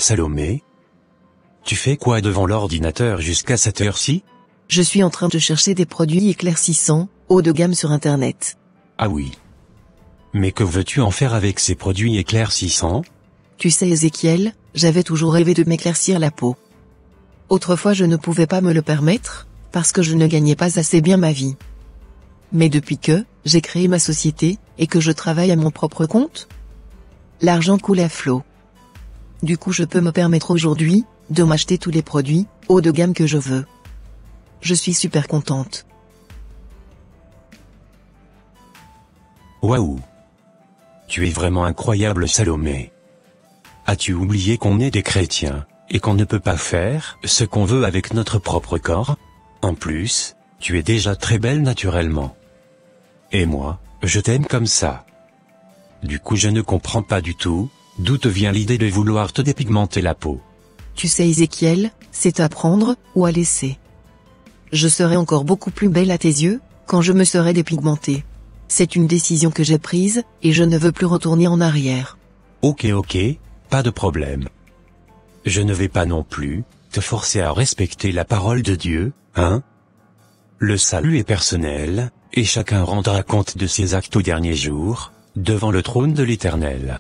Salomé? Tu fais quoi devant l'ordinateur jusqu'à cette heure-ci? Je suis en train de chercher des produits éclaircissants, haut de gamme sur Internet. Ah oui. Mais que veux-tu en faire avec ces produits éclaircissants? Tu sais Ézéchiel, j'avais toujours rêvé de m'éclaircir la peau. Autrefois je ne pouvais pas me le permettre, parce que je ne gagnais pas assez bien ma vie. Mais depuis que j'ai créé ma société, et que je travaille à mon propre compte, l'argent coule à flot. Du coup je peux me permettre aujourd'hui, de m'acheter tous les produits, haut de gamme que je veux. Je suis super contente. Waouh! Tu es vraiment incroyable Salomé. As-tu oublié qu'on est des chrétiens, et qu'on ne peut pas faire ce qu'on veut avec notre propre corps? En plus, tu es déjà très belle naturellement. Et moi, je t'aime comme ça. Du coup je ne comprends pas du tout, d'où te vient l'idée de vouloir te dépigmenter la peau. Tu sais Ézéchiel, c'est à prendre, ou à laisser. Je serai encore beaucoup plus belle à tes yeux, quand je me serai dépigmentée. C'est une décision que j'ai prise, et je ne veux plus retourner en arrière. Ok, pas de problème. Je ne vais pas non plus te forcer à respecter la parole de Dieu, hein? Le salut est personnel, et chacun rendra compte de ses actes au dernier jour, devant le trône de l'Éternel.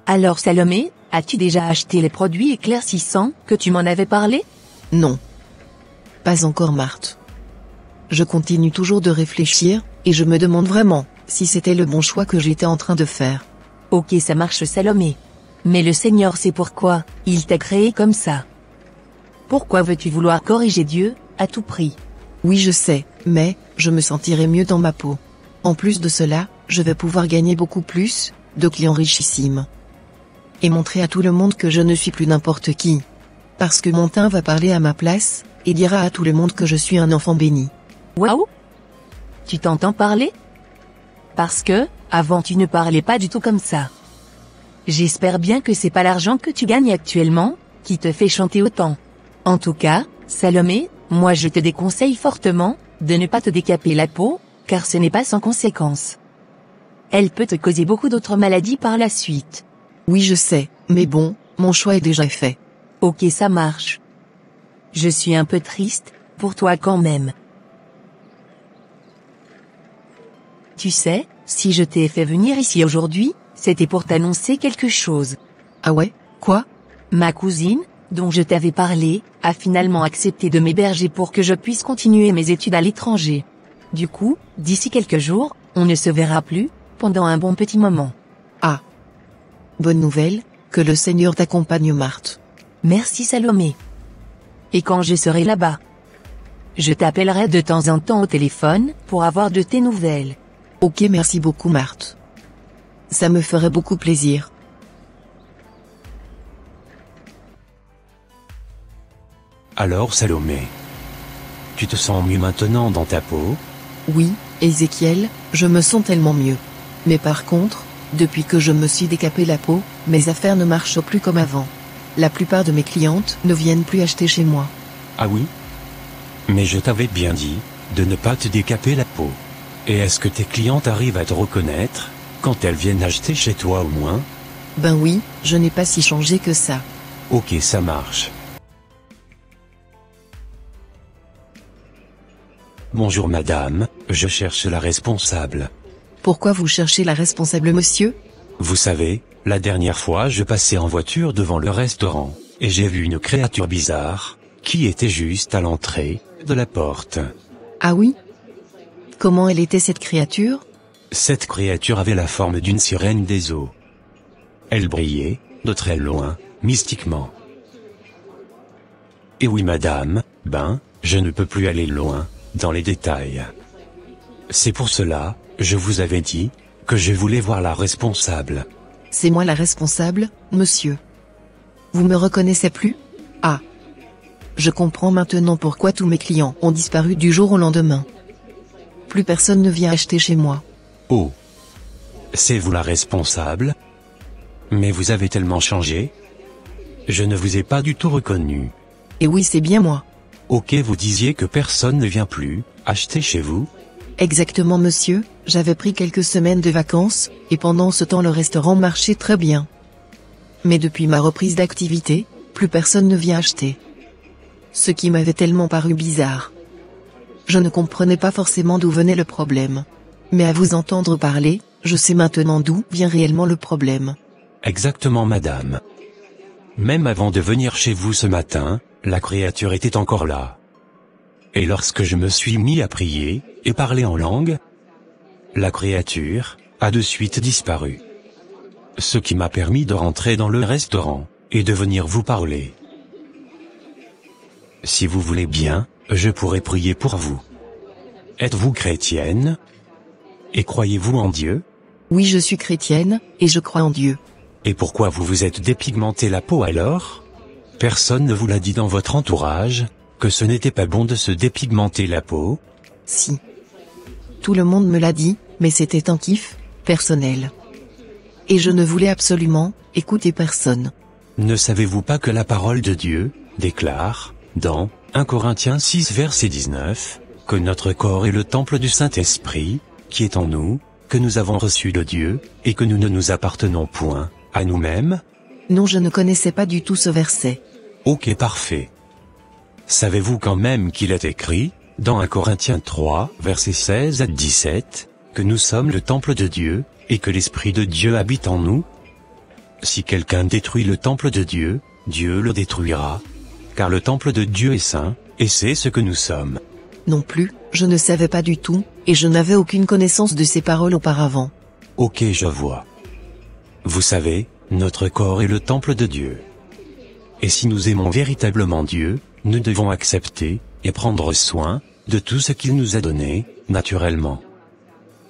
Alors Salomé, as-tu déjà acheté les produits éclaircissants que tu m'en avais parlé? Non. Pas encore Marthe. Je continue toujours de réfléchir, et je me demande vraiment, si c'était le bon choix que j'étais en train de faire. Ok ça marche Salomé. Mais le Seigneur sait pourquoi, il t'a créé comme ça. Pourquoi veux-tu vouloir corriger Dieu, à tout prix? Oui je sais, mais, je me sentirai mieux dans ma peau. En plus de cela, je vais pouvoir gagner beaucoup plus, de clients richissimes. Et montrer à tout le monde que je ne suis plus n'importe qui. Parce que mon teint va parler à ma place, et dira à tout le monde que je suis un enfant béni. Waouh! Tu t'entends parler? Parce que, avant tu ne parlais pas du tout comme ça. J'espère bien que c'est pas l'argent que tu gagnes actuellement, qui te fait chanter autant. En tout cas, Salomé, moi je te déconseille fortement, de ne pas te décaper la peau, car ce n'est pas sans conséquence. Elle peut te causer beaucoup d'autres maladies par la suite. Oui je sais, mais bon, mon choix est déjà fait. Ok ça marche. Je suis un peu triste, pour toi quand même. Tu sais, si je t'ai fait venir ici aujourd'hui, c'était pour t'annoncer quelque chose. Ah ouais, quoi? Ma cousine, dont je t'avais parlé, a finalement accepté de m'héberger pour que je puisse continuer mes études à l'étranger. Du coup, d'ici quelques jours, on ne se verra plus, pendant un bon petit moment. Ah. Bonne nouvelle, que le Seigneur t'accompagne Marthe. Merci Salomé. Et quand je serai là-bas, je t'appellerai de temps en temps au téléphone, pour avoir de tes nouvelles. Ok merci beaucoup Marthe. Ça me ferait beaucoup plaisir. Alors Salomé, tu te sens mieux maintenant dans ta peau? Oui, Ézéchiel, je me sens tellement mieux. Mais par contre, depuis que je me suis décapé la peau, mes affaires ne marchent plus comme avant. La plupart de mes clientes ne viennent plus acheter chez moi. Ah oui? Mais je t'avais bien dit, de ne pas te décaper la peau. Et est-ce que tes clientes arrivent à te reconnaître, quand elles viennent acheter chez toi au moins? Ben oui, je n'ai pas si changé que ça. Ok ça marche. Bonjour madame, je cherche la responsable. Pourquoi vous cherchez la responsable monsieur? Vous savez, la dernière fois je passais en voiture devant le restaurant, et j'ai vu une créature bizarre, qui était juste à l'entrée de la porte. Ah oui? Comment elle était cette créature? Cette créature avait la forme d'une sirène des eaux. Elle brillait, de très loin, mystiquement. Et oui madame, je ne peux plus aller loin, dans les détails. C'est pour cela, je vous avais dit, que je voulais voir la responsable. C'est moi la responsable, monsieur. Vous me reconnaissez plus? Ah. Je comprends maintenant pourquoi tous mes clients ont disparu du jour au lendemain. Plus personne ne vient acheter chez moi. Oh. C'est vous la responsable? Mais vous avez tellement changé. Je ne vous ai pas du tout reconnu. Et oui c'est bien moi. Ok vous disiez que personne ne vient plus, acheter chez vous? Exactement monsieur, j'avais pris quelques semaines de vacances, et pendant ce temps le restaurant marchait très bien. Mais depuis ma reprise d'activité, plus personne ne vient acheter. Ce qui m'avait tellement paru bizarre. Je ne comprenais pas forcément d'où venait le problème. Mais à vous entendre parler, je sais maintenant d'où vient réellement le problème. Exactement madame. Même avant de venir chez vous ce matin, la créature était encore là. Et lorsque je me suis mis à prier, et parler en langue, la créature a de suite disparu. Ce qui m'a permis de rentrer dans le restaurant, et de venir vous parler. Si vous voulez bien, je pourrais prier pour vous. Êtes-vous chrétienne? Et croyez-vous en Dieu? Oui, je suis chrétienne, et je crois en Dieu. Et pourquoi vous vous êtes dépigmenté la peau alors? Personne ne vous l'a dit dans votre entourage, que ce n'était pas bon de se dépigmenter la peau? Si. Tout le monde me l'a dit, mais c'était un kiff personnel. Et je ne voulais absolument écouter personne. Ne savez-vous pas que la parole de Dieu déclare, dans 1 Corinthiens 6 verset 19, que notre corps est le temple du Saint-Esprit, qui est en nous, que nous avons reçu de Dieu, et que nous ne nous appartenons point à nous-mêmes? Non, je ne connaissais pas du tout ce verset. Ok, parfait. Savez-vous quand même qu'il est écrit, dans 1 Corinthiens 3, versets 16 à 17, que nous sommes le temple de Dieu, et que l'Esprit de Dieu habite en nous? Si quelqu'un détruit le temple de Dieu, Dieu le détruira. Car le temple de Dieu est saint, et c'est ce que nous sommes. Non plus, je ne savais pas du tout, et je n'avais aucune connaissance de ces paroles auparavant. Ok, je vois. Vous savez, notre corps est le temple de Dieu. Et si nous aimons véritablement Dieu, nous devons accepter, et prendre soin, de tout ce qu'il nous a donné, naturellement.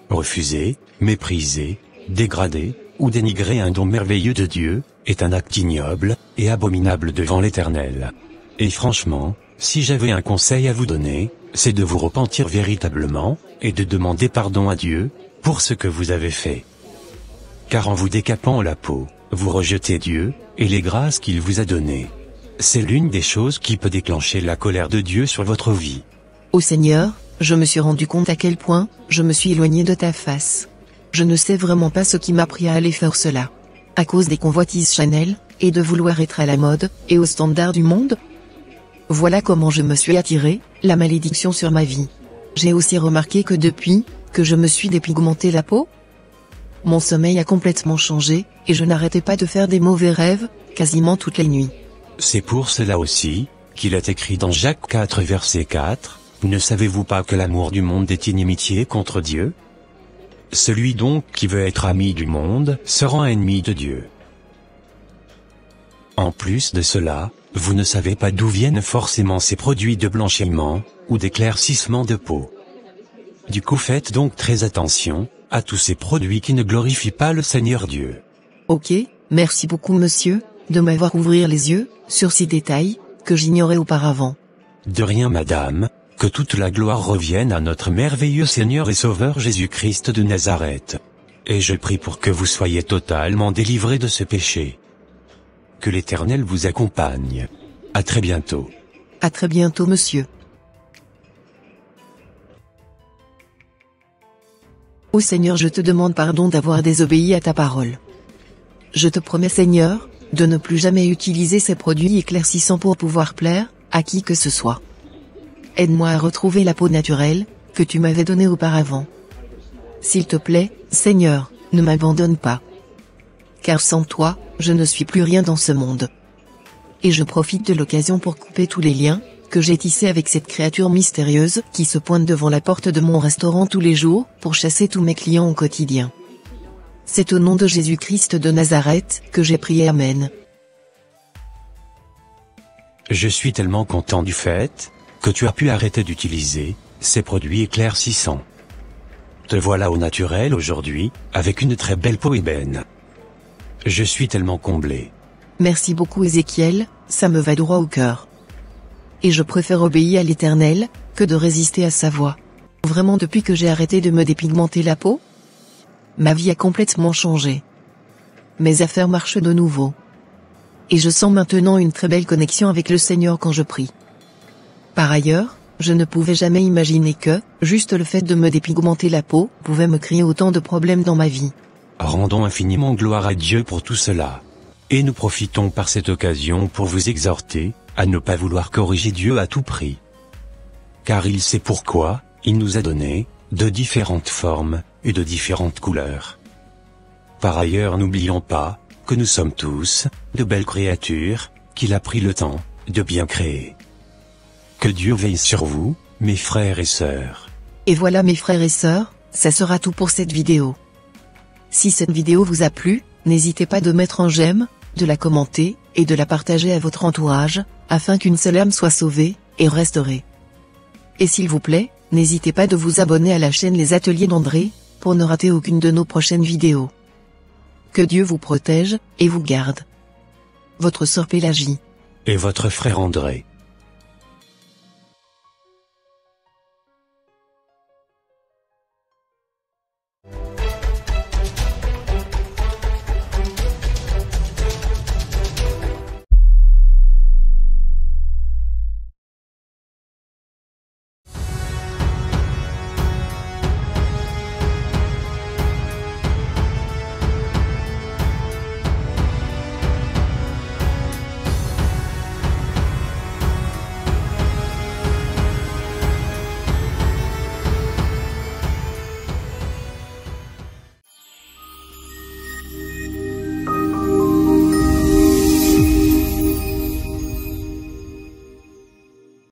Refuser, mépriser, dégrader, ou dénigrer un don merveilleux de Dieu, est un acte ignoble, et abominable devant l'Éternel. Et franchement, si j'avais un conseil à vous donner, c'est de vous repentir véritablement, et de demander pardon à Dieu, pour ce que vous avez fait. Car en vous décapant la peau, vous rejetez Dieu, et les grâces qu'il vous a données. C'est l'une des choses qui peut déclencher la colère de Dieu sur votre vie. Ô Seigneur, je me suis rendu compte à quel point, je me suis éloigné de ta face. Je ne sais vraiment pas ce qui m'a pris à aller faire cela. À cause des convoitises Chanel, et de vouloir être à la mode, et aux standards du monde? Voilà comment je me suis attiré la malédiction sur ma vie. J'ai aussi remarqué que depuis que je me suis dépigmenté la peau, mon sommeil a complètement changé, et je n'arrêtais pas de faire des mauvais rêves, quasiment toutes les nuits. C'est pour cela aussi, qu'il est écrit dans Jacques 4 verset 4, « Ne savez-vous pas que l'amour du monde est inimitié contre Dieu? Celui donc qui veut être ami du monde se rend ennemi de Dieu. » En plus de cela, vous ne savez pas d'où viennent forcément ces produits de blanchiment, ou d'éclaircissement de peau. Du coup faites donc très attention, à tous ces produits qui ne glorifient pas le Seigneur Dieu. Ok, merci beaucoup monsieur, de m'avoir ouvert les yeux, sur ces détails, que j'ignorais auparavant. De rien madame, que toute la gloire revienne à notre merveilleux Seigneur et Sauveur Jésus-Christ de Nazareth. Et je prie pour que vous soyez totalement délivrés de ce péché. Que l'Éternel vous accompagne. À très bientôt. À très bientôt monsieur. Ô Seigneur, je te demande pardon d'avoir désobéi à ta parole. Je te promets Seigneur, de ne plus jamais utiliser ces produits éclaircissants pour pouvoir plaire à qui que ce soit. Aide-moi à retrouver la peau naturelle que tu m'avais donnée auparavant. S'il te plaît, Seigneur, ne m'abandonne pas. Car sans toi, je ne suis plus rien dans ce monde. Et je profite de l'occasion pour couper tous les liens que j'ai tissés avec cette créature mystérieuse qui se pointe devant la porte de mon restaurant tous les jours pour chasser tous mes clients au quotidien. C'est au nom de Jésus-Christ de Nazareth que j'ai prié, Amen. Je suis tellement content du fait que tu as pu arrêter d'utiliser ces produits éclaircissants. Te voilà au naturel aujourd'hui, avec une très belle peau ébène. Je suis tellement comblé. Merci beaucoup Ézéchiel, ça me va droit au cœur. Et je préfère obéir à l'Éternel, que de résister à sa voix. Vraiment depuis que j'ai arrêté de me dépigmenter la peau, ma vie a complètement changé. Mes affaires marchent de nouveau. Et je sens maintenant une très belle connexion avec le Seigneur quand je prie. Par ailleurs, je ne pouvais jamais imaginer que, juste le fait de me dépigmenter la peau, pouvait me créer autant de problèmes dans ma vie. Rendons infiniment gloire à Dieu pour tout cela. Et nous profitons par cette occasion pour vous exhorter, à ne pas vouloir corriger Dieu à tout prix. Car il sait pourquoi, il nous a donné, de différentes formes, et de différentes couleurs. Par ailleurs, n'oublions pas, que nous sommes tous, de belles créatures, qu'il a pris le temps, de bien créer. Que Dieu veille sur vous, mes frères et sœurs. Et voilà mes frères et sœurs, ça sera tout pour cette vidéo. Si cette vidéo vous a plu, n'hésitez pas de mettre un j'aime, de la commenter, et de la partager à votre entourage, afin qu'une seule âme soit sauvée, et restaurée. Et s'il vous plaît, n'hésitez pas de vous abonner à la chaîne Les Ateliers d'André, pour ne rater aucune de nos prochaines vidéos. Que Dieu vous protège, et vous garde. Votre sœur Pélagie. Et votre frère André.